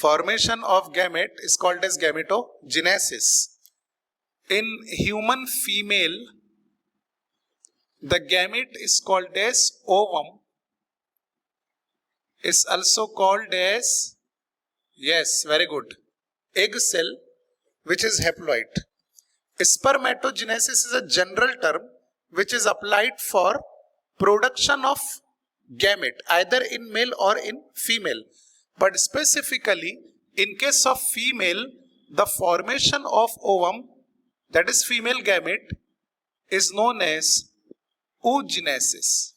Formation of gamete is called as gametogenesis. In human female, the gamete is called as ovum, is also called as, yes, very good, egg cell, which is haploid. Spermatogenesis is a general term which is applied for production of gamete either in male or in female, but specifically in case of female, the formation of ovum, that is female gamete, is known as oogenesis.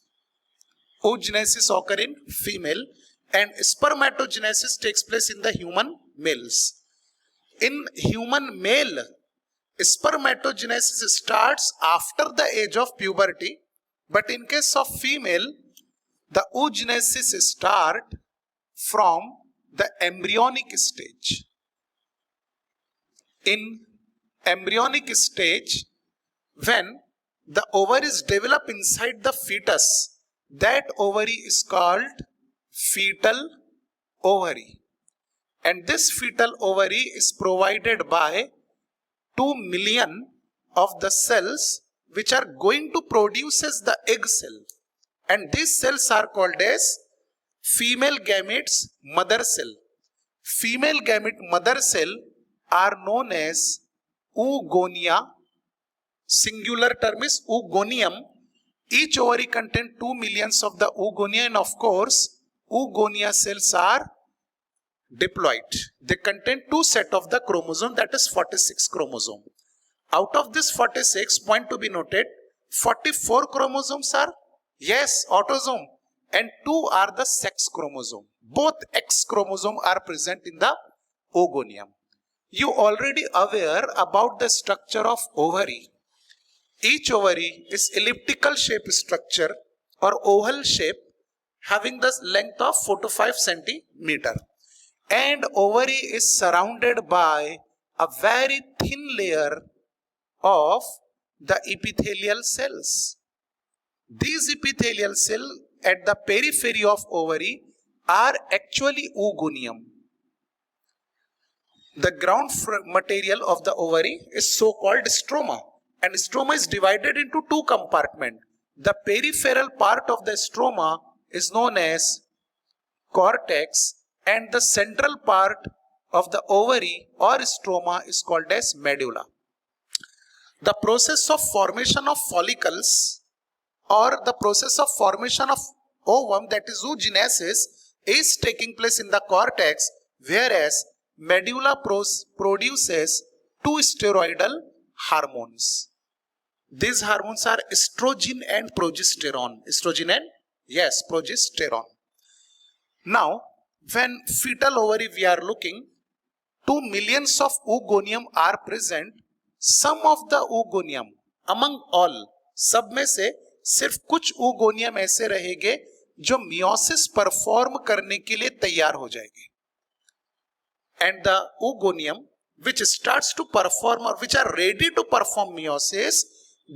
Oogenesis occurs in female and spermatogenesis takes place in the human males. In human male, spermatogenesis starts after the age of puberty, but in case of female, the oogenesis starts from the embryonic stage. In embryonic stage, when the ovaries develop inside the fetus, that ovary is called fetal ovary. And this fetal ovary is provided by 2 million of the cells which are going to produce as the egg cell. And these cells are called as female gametes mother cell. Female gamete mother cell are known as oogonia. Singular term is oogonium. Each ovary contains 2 millions of the oogonia, and of course oogonia cells are diploid. They contain 2 sets of the chromosome, that is 46 chromosome. Out of this 46, point to be noted, 44 chromosomes are, yes, autosome, and 2 are the sex chromosome. Both X chromosome are present in the oogonium. You already aware about the structure of ovary. Each ovary is elliptical shape structure or oval shape having the length of 4 to 5 centimeter. And ovary is surrounded by a very thin layer of the epithelial cells. These epithelial cells at the periphery of ovary are actually oogonium. The ground material of the ovary is so-called stroma, and stroma is divided into 2 compartments. The peripheral part of the stroma is known as cortex, and the central part of the ovary or stroma is called as medulla. The process of formation of follicles or the process of formation of ovum, that is oogenesis, is taking place in the cortex, whereas medulla produces 2 steroidal hormones. These hormones are estrogen and progesterone. Estrogen and, yes, progesterone. Now, when fetal ovary we are looking, 2 millions of oogonium are present. Some of the oogonium, among all, सब में से सिर्फ कुछ oogonium ऐसे रहेंगे जो meiosis perform करने के लिए तैयार हो जाएंगे. And the oogonium which starts to perform or which are ready to perform meiosis,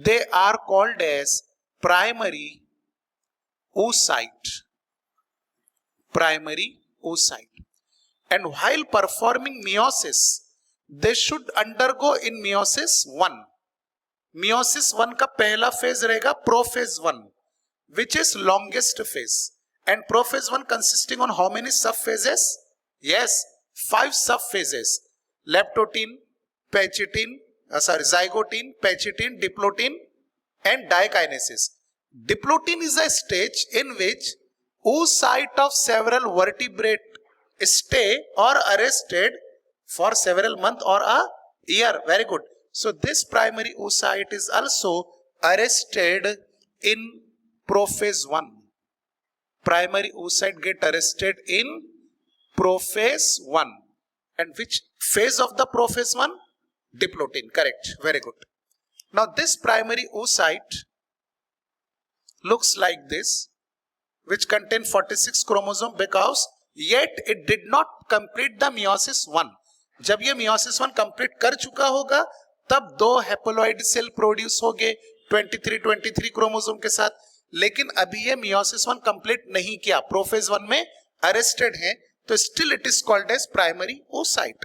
they are called as primary oocyte. Primary oocyte. And while performing meiosis, they should undergo in meiosis 1. Meiosis 1 का पहला phase रहेगा prophase 1, which is longest phase. And prophase 1 consisting on how many subphases? Yes, 5 subphases. Leptotin, zygotin, pachytin, diplotin, and dikinesis. Diplotin is a stage in which oocyte of several vertebrate stay or arrested for several months or a year. Very good. So this primary oocyte is also arrested in prophase 1. Primary oocyte get arrested in prophase 1. And which phase of the prophase 1? Diplotin. Correct. Very good. Now this primary oocyte looks like this, which contain 46 chromosomes, because yet it did not complete the meiosis 1. जब ये meiosis 1 complete कर चुका होगा, तब 2 haploid cell produce होंगे 23 chromosome के साथ. लेकिन अभी ये meiosis 1 complete नहीं किया, prophase 1 में arrested है, तो still it is called as primary oocyte.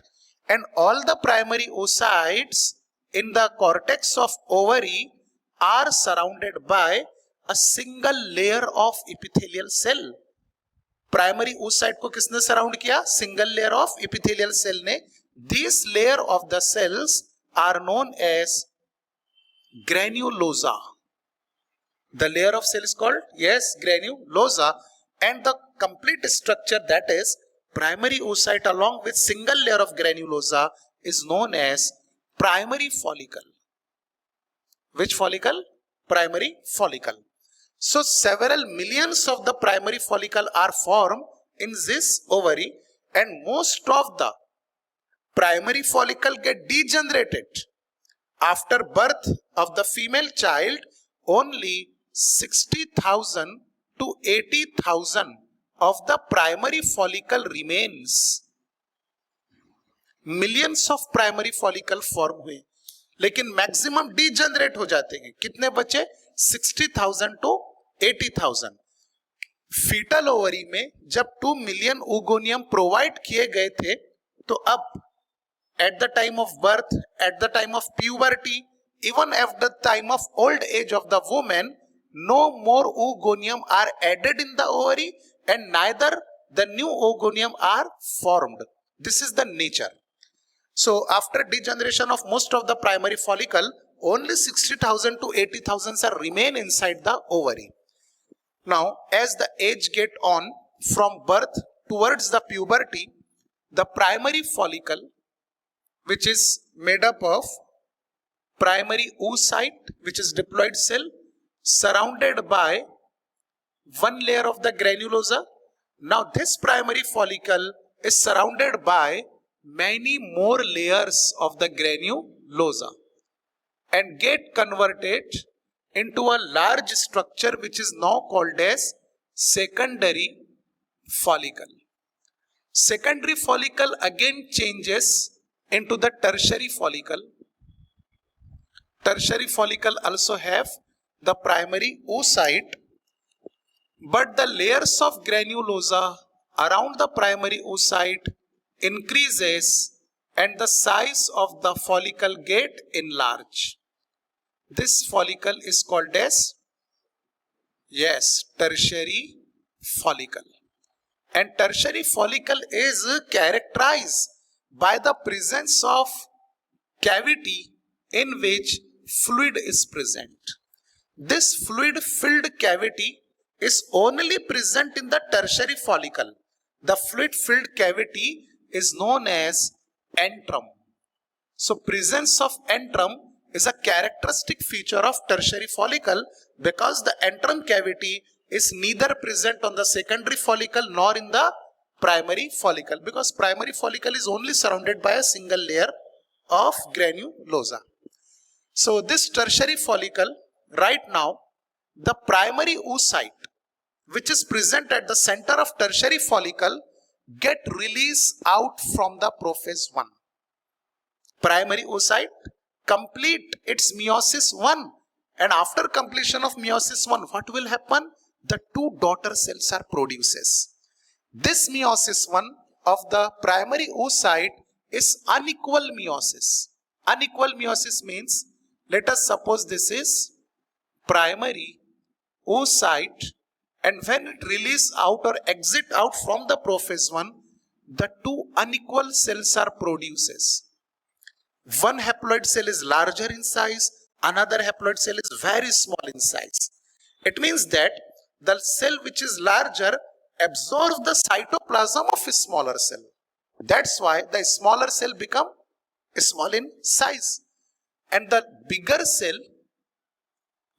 And all the primary oocytes in the cortex of ovary are surrounded by a single layer of epithelial cell. Primary oocyte को किसने surround किया? Single layer of epithelial cell ने. This layer of the cells are known as granulosa. The layer of cell is called, yes, granulosa, and the complete structure, that is primary oocyte along with single layer of granulosa, is known as primary follicle. Which follicle? Primary follicle. So several millions of the primary follicle are formed in this ovary, and most of the primary follicle get degenerated. After birth of the female child, only 60,000 to 80,000 of the primary follicle remains. Millions of primary follicle form हुए, लेकिन maximum degenerate हो जाते हैं. कितने बचे? 60,000 to 80,000. Fetal ovary में जब 2 million oogonium provide किए गए थे, तो अब at the time of birth, at the time of puberty, even at the time of old age of the woman, no more oogonium are added in the ovary, and neither the new oogonium are formed. This is the nature. So after degeneration of most of the primary follicle, only 60,000 to 80,000 remain inside the ovary. Now, as the age get on from birth towards the puberty, the primary follicle, which is made up of primary oocyte, which is diploid cell, surrounded by one layer of the granulosa. Now this primary follicle is surrounded by many more layers of the granulosa and get converted into a large structure which is now called as secondary follicle. Secondary follicle again changes into the tertiary follicle. Tertiary follicle also have the primary oocyte, but the layers of granulosa around the primary oocyte increases and the size of the follicle get enlarged. This follicle is called as, yes, tertiary follicle. And tertiary follicle is characterized by the presence of cavity in which fluid is present. This fluid filled cavity is only present in the tertiary follicle. The fluid filled cavity is known as antrum. So presence of antrum is a characteristic feature of tertiary follicle, because the antrum cavity is neither present on the secondary follicle nor in the primary follicle, because primary follicle is only surrounded by a single layer of granulosa. So this tertiary follicle, right now, the primary oocyte which is present at the center of tertiary follicle get released out from the prophase 1. Primary oocyte complete its meiosis 1, and after completion of meiosis 1, what will happen? The two daughter cells are produced. This meiosis 1 of the primary oocyte is unequal meiosis. Unequal meiosis means, let us suppose this is primary oocyte, and when it release out or exit out from the prophase 1, the two unequal cells are produced. One haploid cell is larger in size, another haploid cell is very small in size. It means that the cell which is larger absorbs the cytoplasm of a smaller cell. That's why the smaller cell become small in size. And the bigger cell,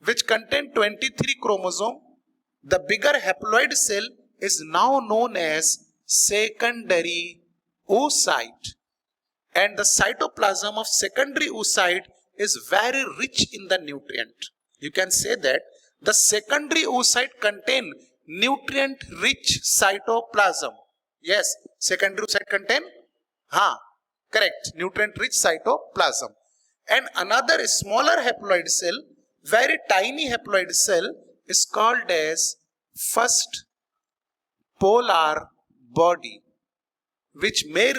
which contain 23 chromosome, the bigger haploid cell is now known as secondary oocyte. And the cytoplasm of secondary oocyte is very rich in the nutrient. You can say that the secondary oocyte contain nutrient rich cytoplasm. Yes, secondary oocyte contain, correct, nutrient rich cytoplasm. And another smaller haploid cell, very tiny haploid cell, is called as first polar body. which may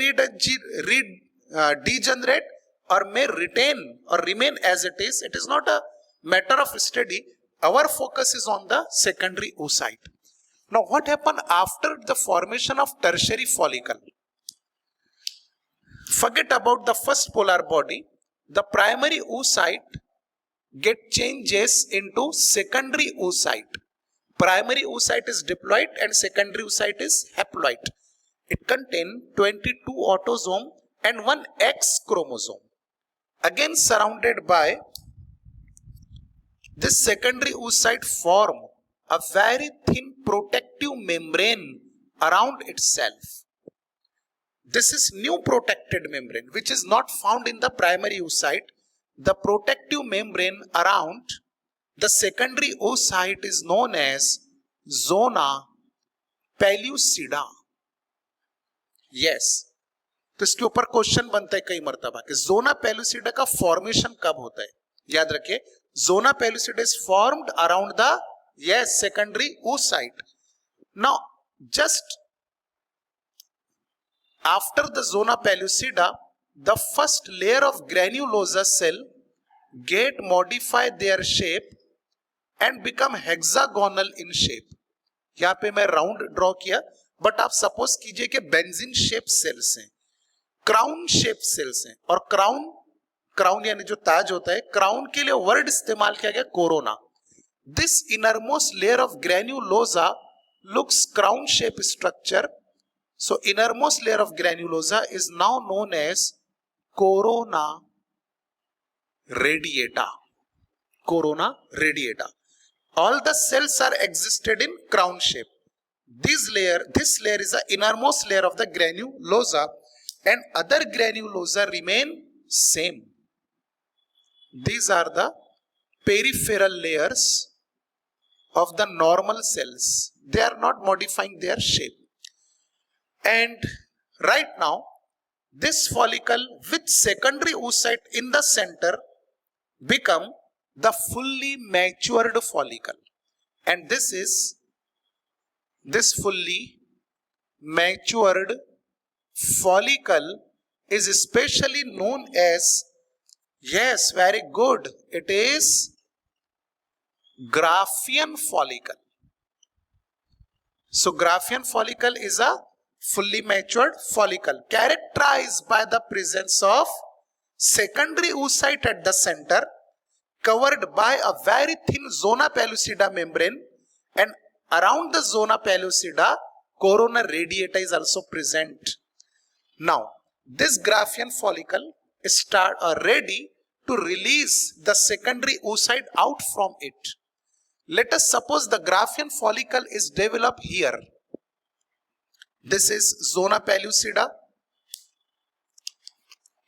degenerate or may retain or remain as it is. It is not a matter of study. Our focus is on the secondary oocyte. Now, what happened after the formation of tertiary follicle? Forget about the first polar body. The primary oocyte get changes into secondary oocyte. Primary oocyte is diploid and secondary oocyte is haploid. It contains 22 autosome and 1 X chromosome. Again surrounded by this secondary oocyte form a very thin protective membrane around itself. This is new protected membrane which is not found in the primary oocyte. The protective membrane around the secondary oocyte is known as zona pellucida. Yes, तो इसके ऊपर question बनता है कई मर्तबा कि zona pellucida का formation कब होता है. याद रखिए, zona pellucida is formed around the secondary oocyte. Now, just after the zona pellucida, the first layer of granulosa cell get modify their shape and become hexagonal in shape. यहाँ पे मैं round draw किया, but आप suppose कीजिए कि benzene shape cells हैं, crown shape cells हैं, और क्राउन यानी जो ताज होता है, क्राउन के लिए वर्ड इस्तेमाल किया गया corona. This innermost layer of granulosa looks crown shape structure. So innermost layer of granulosa is now known as corona radiata. Corona radiata. All the cells are existed in crown shape. This layer is the innermost layer of the granulosa, and other granulosa remain same. These are the peripheral layers of the normal cells. They are not modifying their shape. And right now, this follicle with secondary oocyte in the center become the fully matured follicle. And this fully matured follicle is especially known as, yes, very good, it is Graafian follicle. So Graafian follicle is a fully matured follicle characterized by the presence of secondary oocyte at the center, covered by a very thin zona pellucida membrane, and around the zona pellucida corona radiata is also present. Now this Graafian follicle is ready to release the secondary oocyte out from it. Let us suppose the Graafian follicle is developed here. This is zona pellucida,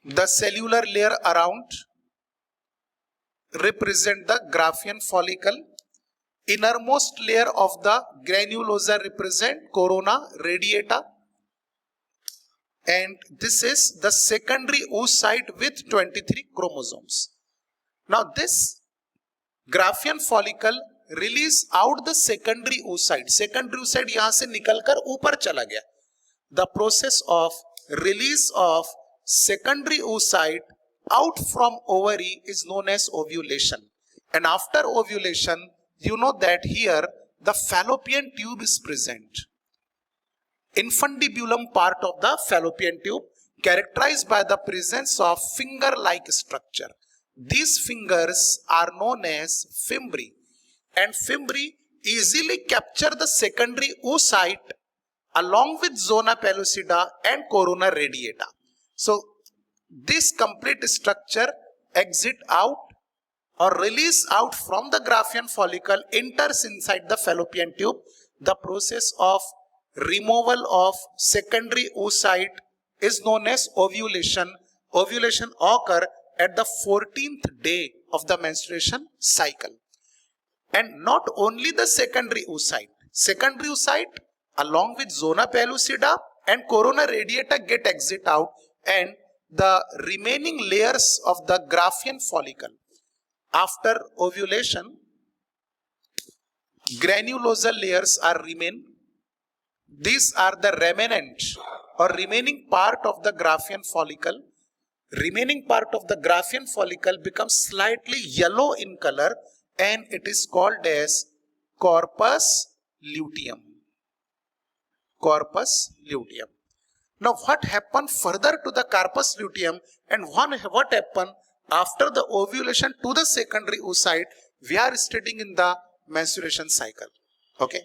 the cellular layer around represent the Graafian follicle, innermost layer of the granulosa represent corona radiata, and this is the secondary oocyte with 23 chromosomes. Now this Graafian follicle release out the secondary oocyte. Secondary oocyte यहाँ से निकलकर ऊपर चला गया. The process of release of secondary oocyte out from ovary is known as ovulation. And after ovulation, you know that here the fallopian tube is present. Infundibulum part of the fallopian tube characterized by the presence of finger-like structure. These fingers are known as fimbriae. And fimbriae easily capture the secondary oocyte along with zona pellucida and corona radiata. So this complete structure exit out or release out from the Graafian follicle, enters inside the fallopian tube. The process of removal of secondary oocyte is known as ovulation. Ovulation occur at the 14th day of the menstruation cycle. And not only the secondary oocyte along with zona pellucida and corona radiata get exit out, and the remaining layers of the Graafian follicle. After ovulation, granulosa layers are remain. These are the remnant or remaining part of the Graafian follicle, becomes slightly yellow in color, and it is called as corpus luteum. Corpus luteum. Now what happened further to the corpus luteum, and what happened after the ovulation to the secondary oocyte, we are studying in the menstruation cycle. Okay.